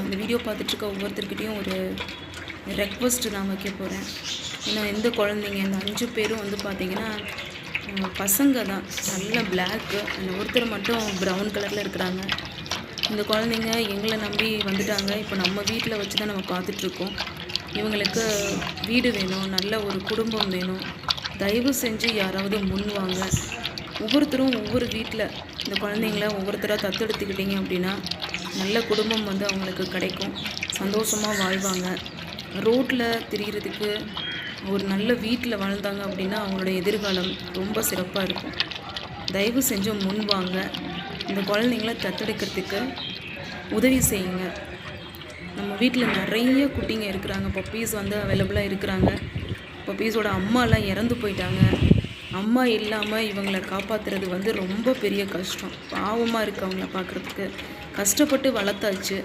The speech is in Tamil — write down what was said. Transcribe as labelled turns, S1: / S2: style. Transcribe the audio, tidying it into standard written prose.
S1: இந்த வீடியோ பார்த்துட்ருக்க ஒவ்வொருத்தர்கிட்டையும் ஒரு ரெக்வஸ்ட்டு நான் வைக்க போகிறேன். ஏன்னா இந்த குழந்தைங்க இந்த 5 பேரும் வந்து பார்த்திங்கன்னா பசங்க தான், நல்ல பிளாக்கு, அந்த ஒருத்தர் மட்டும் ப்ரௌன் கலரில் இருக்கிறாங்க. இந்த குழந்தைங்க எங்களை நம்பி வந்துட்டாங்க. இப்போ நம்ம வீட்டில் வச்சு தான் நம்ம பார்த்துட்ருக்கோம். இவங்களுக்கு வீடு வேணும், நல்ல ஒரு குடும்பம் வேணும். தயவு செஞ்சு யாராவது முன் வாங்க. ஒவ்வொருத்தரும் ஒவ்வொரு வீட்டில் இந்த குழந்தைங்கள ஒவ்வொருத்தராக தத்தெடுத்துக்கிட்டிங்க அப்படின்னா நல்ல குடும்பம் வந்து அவங்களுக்கு கிடைக்கும், சந்தோஷமாக வாழ்வாங்க. ரோட்டில் திரிகிறதுக்கு ஒரு நல்ல வீட்டில் வாழ்ந்தாங்க அப்படின்னா அவங்களோட எதிர்காலம் ரொம்ப சிறப்பாக இருக்கும். தயவு செஞ்சு முன் வாங்க, இந்த குழந்தைங்கள தத்தெடுக்கிறதுக்கு உதவி செய்யுங்க. நம்ம வீட்டில் நிறைய குட்டிங்க இருக்கிறாங்க, பப்பீஸ் வந்து அவைலபிளாக இருக்கிறாங்க. பப்பீஸோட அம்மாலாம் இறந்து போயிட்டாங்க. அம்மா இல்லாமல் இவங்களை காப்பாற்றுறது வந்து ரொம்ப பெரிய கஷ்டம். பாவமாக இருக்குது அவங்கள பார்க்குறதுக்கு. கஷ்டப்பட்டு வளர்த்தாச்சு,